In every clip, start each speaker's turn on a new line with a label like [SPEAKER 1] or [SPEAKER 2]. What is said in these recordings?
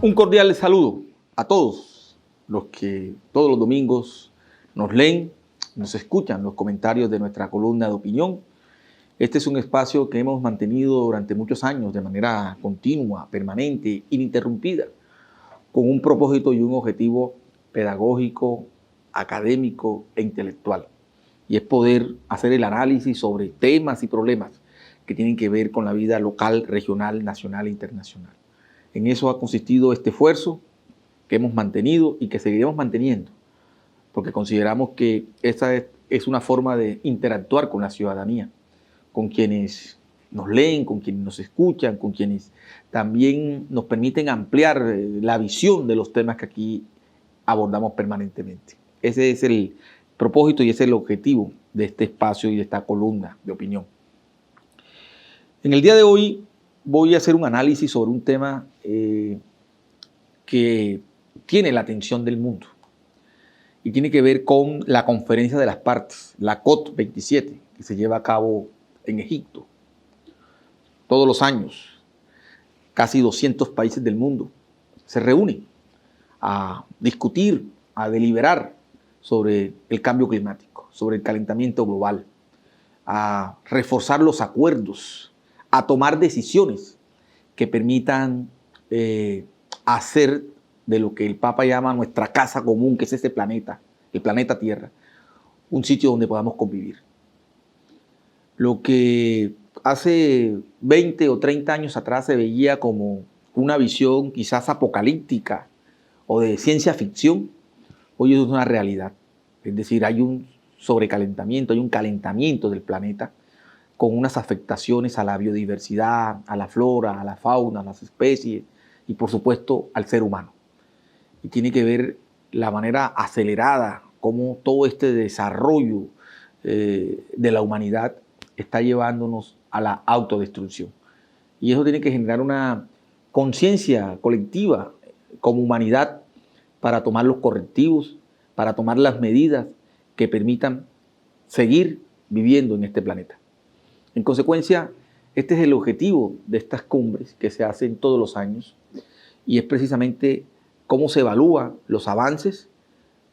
[SPEAKER 1] Un cordial saludo a todos los que todos los domingos nos leen, nos escuchan los comentarios de nuestra columna de opinión. Este es un espacio que hemos mantenido durante muchos años de manera continua, permanente, ininterrumpida, con un propósito y un objetivo pedagógico, académico e intelectual. Y es poder hacer el análisis sobre temas y problemas que tienen que ver con la vida local, regional, nacional e internacional. En eso ha consistido este esfuerzo que hemos mantenido y que seguiremos manteniendo, porque consideramos que esa es una forma de interactuar con la ciudadanía, con quienes nos leen, con quienes nos escuchan, con quienes también nos permiten ampliar la visión de los temas que aquí abordamos permanentemente. Ese es el propósito y ese es el objetivo de este espacio y de esta columna de opinión. En el día de hoy voy a hacer un análisis sobre un tema que tiene la atención del mundo y tiene que ver con la Conferencia de las Partes, la COP27, que se lleva a cabo en Egipto. Todos los años, casi 200 países del mundo se reúnen a discutir, a deliberar sobre el cambio climático, sobre el calentamiento global, a reforzar los acuerdos, a tomar decisiones que permitan hacer de lo que el Papa llama nuestra casa común, que es este planeta, el planeta Tierra, un sitio donde podamos convivir. Lo que hace 20 o 30 años atrás se veía como una visión quizás apocalíptica o de ciencia ficción, hoy es una realidad. Es decir, hay un sobrecalentamiento, hay un calentamiento del planeta con unas afectaciones a la biodiversidad, a la flora, a la fauna, a las especies y por supuesto al ser humano. Y tiene que ver la manera acelerada como todo este desarrollo de la humanidad está llevándonos a la autodestrucción. Y eso tiene que generar una conciencia colectiva como humanidad para tomar los correctivos, para tomar las medidas que permitan seguir viviendo en este planeta. En consecuencia, este es el objetivo de estas cumbres que se hacen todos los años y es precisamente cómo se evalúan los avances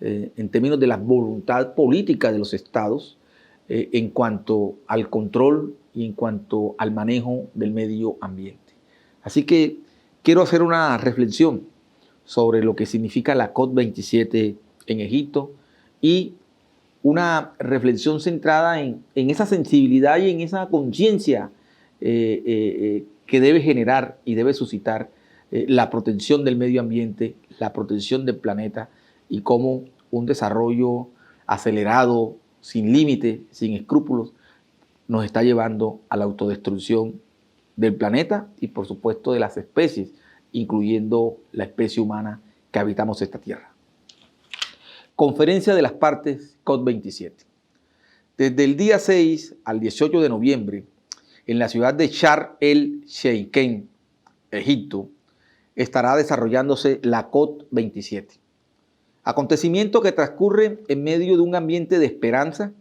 [SPEAKER 1] en términos de la voluntad política de los estados en cuanto al control y en cuanto al manejo del medio ambiente. Así que quiero hacer una reflexión sobre lo que significa la COP27 en Egipto y una reflexión centrada en esa sensibilidad y en esa conciencia que debe generar y debe suscitar la protección del medio ambiente, la protección del planeta y cómo un desarrollo acelerado, sin límite, sin escrúpulos, nos está llevando a la autodestrucción del planeta y por supuesto de las especies, incluyendo la especie humana que habitamos esta tierra. Conferencia de las Partes COP27. Desde el día 6 al 18 de noviembre, en la ciudad de Sharm el-Sheikh, Egipto, estará desarrollándose la COP27. Acontecimiento que transcurre en medio de un ambiente de esperanza,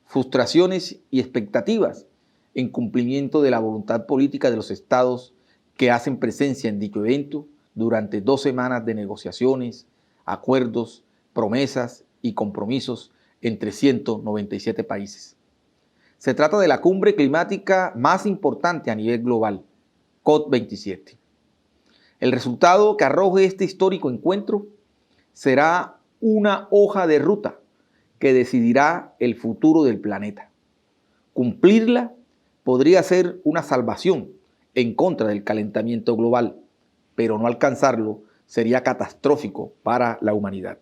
[SPEAKER 1] frustraciones y expectativas en cumplimiento de la voluntad política de los estados que hacen presencia en dicho evento durante 2 semanas de negociaciones, acuerdos, promesas y compromisos entre 197 países. Se trata de la cumbre climática más importante a nivel global, COP27. El resultado que arroje este histórico encuentro será una hoja de ruta que decidirá el futuro del planeta. Cumplirla podría ser una salvación en contra del calentamiento global, pero no alcanzarlo sería catastrófico para la humanidad.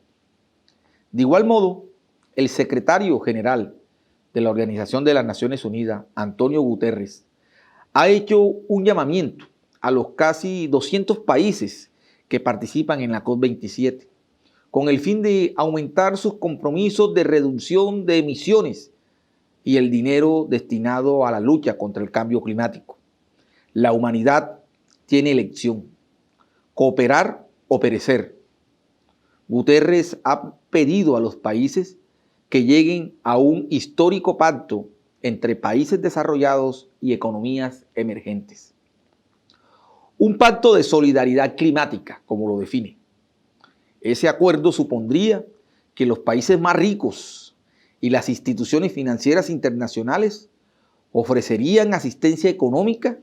[SPEAKER 1] De igual modo, el secretario general de la Organización de las Naciones Unidas, Antonio Guterres, ha hecho un llamamiento a los casi 200 países que participan en la COP27, con el fin de aumentar sus compromisos de reducción de emisiones y el dinero destinado a la lucha contra el cambio climático. La humanidad tiene elección: cooperar o perecer. Guterres ha pedido a los países que lleguen a un histórico pacto entre países desarrollados y economías emergentes. Un pacto de solidaridad climática, como lo define. Ese acuerdo supondría que los países más ricos y las instituciones financieras internacionales ofrecerían asistencia económica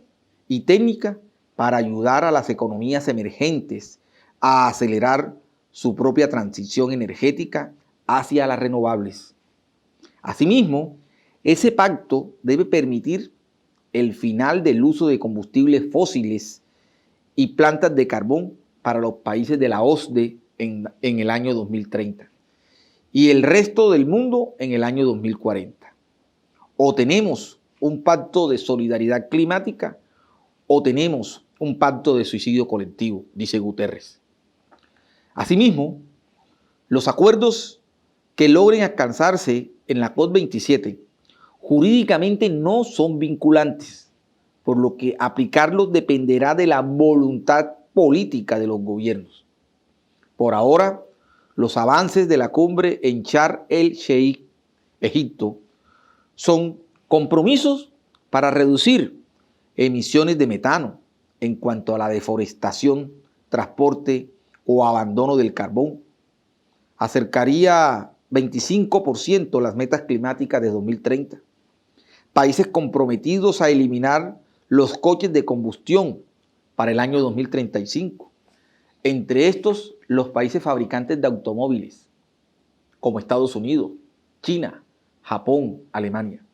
[SPEAKER 1] y técnica para ayudar a las economías emergentes a acelerar su propia transición energética hacia las renovables. Asimismo, ese pacto debe permitir el final del uso de combustibles fósiles y plantas de carbón para los países de la OCDE en el año 2030 y el resto del mundo en el año 2040. O tenemos un pacto de solidaridad climática o tenemos un pacto de suicidio colectivo, dice Guterres. Asimismo, los acuerdos que logren alcanzarse en la COP27 jurídicamente no son vinculantes, por lo que aplicarlos dependerá de la voluntad política de los gobiernos. Por ahora, los avances de la cumbre en Sharm el-Sheikh, Egipto, son compromisos para reducir emisiones de metano en cuanto a la deforestación, transporte o abandono del carbón. Acercaría 25% las metas climáticas de 2030. Países comprometidos a eliminar los coches de combustión para el año 2035. Entre estos, los países fabricantes de automóviles, como Estados Unidos, China, Japón, Alemania.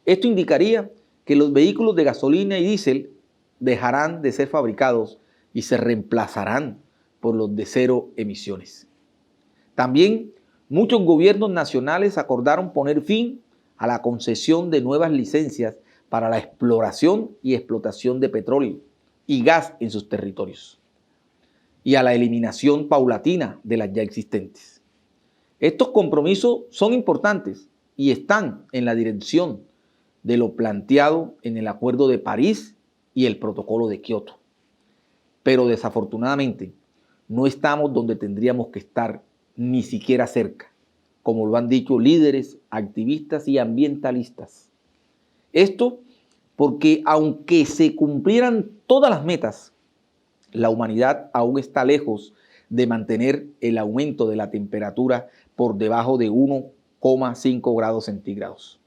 [SPEAKER 1] Esto indicaría que los vehículos de gasolina y diésel dejarán de ser fabricados y se reemplazarán por los de cero emisiones. También muchos gobiernos nacionales acordaron poner fin a la concesión de nuevas licencias para la exploración y explotación de petróleo y gas en sus territorios, y a la eliminación paulatina de las ya existentes. Estos compromisos son importantes y están en la dirección de lo planteado en el Acuerdo de París y el Protocolo de Kioto. Pero desafortunadamente no estamos donde tendríamos que estar, ni siquiera cerca, como lo han dicho líderes, activistas y ambientalistas. Esto porque aunque se cumplieran todas las metas, la humanidad aún está lejos de mantener el aumento de la temperatura por debajo de 1,5 grados centígrados.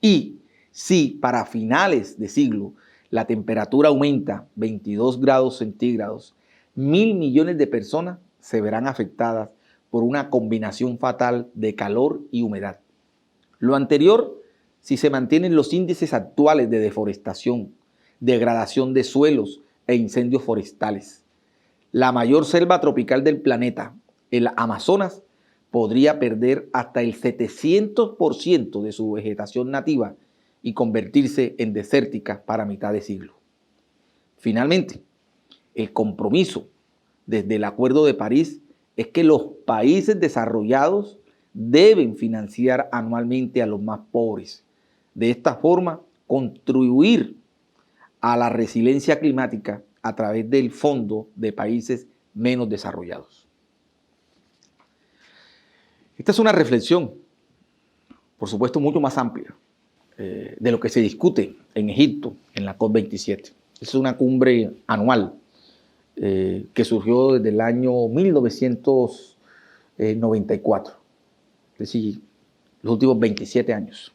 [SPEAKER 1] Y si para finales de siglo la temperatura aumenta 22 grados centígrados, 1.000 millones de personas se verán afectadas por una combinación fatal de calor y humedad. Lo anterior, si se mantienen los índices actuales de deforestación, degradación de suelos e incendios forestales. La mayor selva tropical del planeta, el Amazonas, podría perder hasta el 700% de su vegetación nativa y convertirse en desértica para mitad de siglo. Finalmente, el compromiso desde el Acuerdo de París es que los países desarrollados deben financiar anualmente a los más pobres. De esta forma, contribuir a la resiliencia climática a través del Fondo de Países Menos Desarrollados. Esta es una reflexión, por supuesto, mucho más amplia de lo que se discute en Egipto, en la COP27. Es una cumbre anual que surgió desde el año 1994, es decir, los últimos 27 años,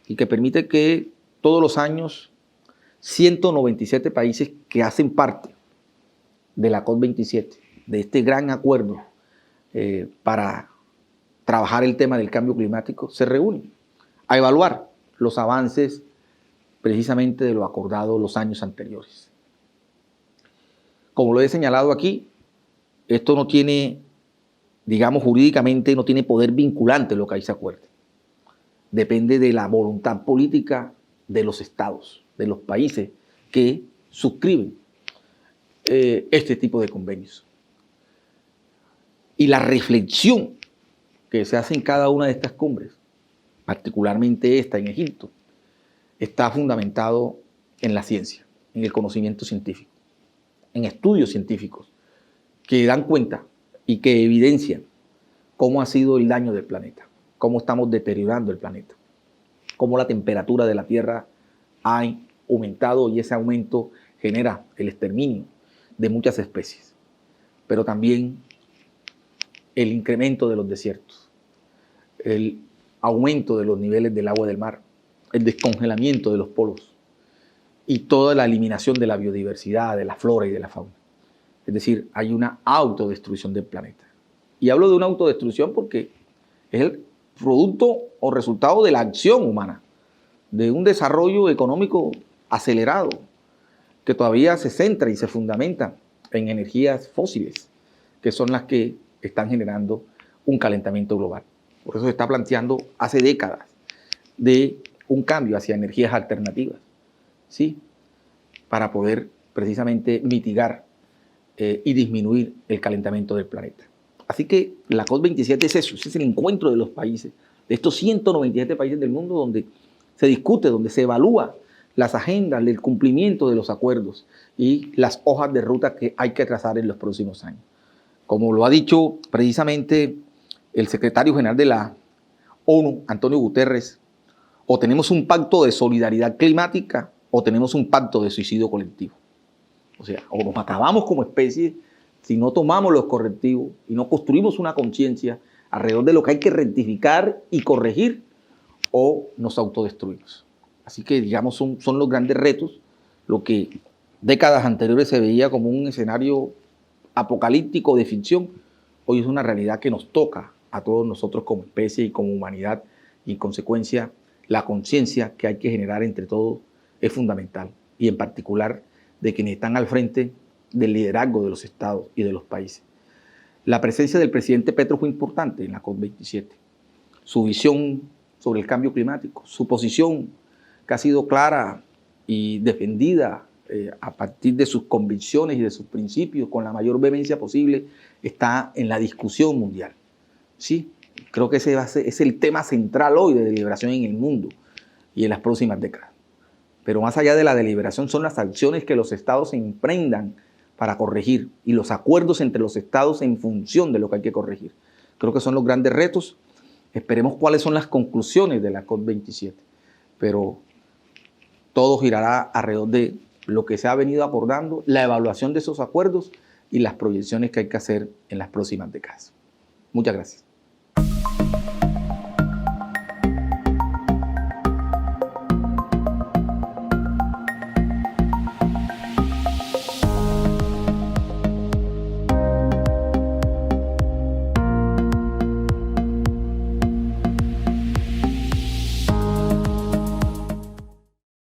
[SPEAKER 1] y que permite que todos los años 197 países que hacen parte de la COP27, de este gran acuerdo para trabajar el tema del cambio climático, se reúnen a evaluar los avances precisamente de lo acordado los años anteriores. Como lo he señalado aquí, esto no tiene, digamos, jurídicamente no tiene poder vinculante lo que ahí se acuerde. Depende de la voluntad política de los estados, de los países que suscriben este tipo de convenios. Y la reflexión que se hace en cada una de estas cumbres, particularmente esta en Egipto, está fundamentado en la ciencia, en el conocimiento científico, en estudios científicos que dan cuenta y que evidencian cómo ha sido el daño del planeta, cómo estamos deteriorando el planeta, cómo la temperatura de la Tierra ha aumentado y ese aumento genera el exterminio de muchas especies, pero también el incremento de los desiertos, el aumento de los niveles del agua del mar, el descongelamiento de los polos y toda la eliminación de la biodiversidad, de la flora y de la fauna. Es decir, hay una autodestrucción del planeta. Y hablo de una autodestrucción porque es el producto o resultado de la acción humana, de un desarrollo económico acelerado que todavía se centra y se fundamenta en energías fósiles, que son las que están generando un calentamiento global. Por eso se está planteando hace décadas de un cambio hacia energías alternativas, ¿sí? Para poder precisamente mitigar y disminuir el calentamiento del planeta. Así que la COP27 es eso, es el encuentro de los países, de estos 197 países del mundo donde se discute, donde se evalúa las agendas del cumplimiento de los acuerdos y las hojas de ruta que hay que trazar en los próximos años. Como lo ha dicho precisamente el secretario general de la ONU, Antonio Guterres, o tenemos un pacto de solidaridad climática o tenemos un pacto de suicidio colectivo. O sea, o nos acabamos como especie si no tomamos los correctivos y no construimos una conciencia alrededor de lo que hay que rectificar y corregir, o nos autodestruimos. Así que, digamos, son los grandes retos, lo que décadas anteriores se veía como un escenario apocalíptico de ficción, hoy es una realidad que nos toca a todos nosotros como especie y como humanidad, y en consecuencia la conciencia que hay que generar entre todos es fundamental, y en particular de quienes están al frente del liderazgo de los estados y de los países. La presencia del presidente Petro fue importante en la COP27. Su visión sobre el cambio climático, su posición que ha sido clara y defendida a partir de sus convicciones y de sus principios con la mayor vehemencia posible, está en la discusión mundial. Sí, creo que ese es el tema central hoy de deliberación en el mundo y en las próximas décadas. Pero más allá de la deliberación son las acciones que los estados se emprendan para corregir y los acuerdos entre los estados en función de lo que hay que corregir. Creo que son los grandes retos. Esperemos cuáles son las conclusiones de la COP27, pero todo girará alrededor de lo que se ha venido acordando, la evaluación de esos acuerdos y las proyecciones que hay que hacer en las próximas décadas. Muchas gracias.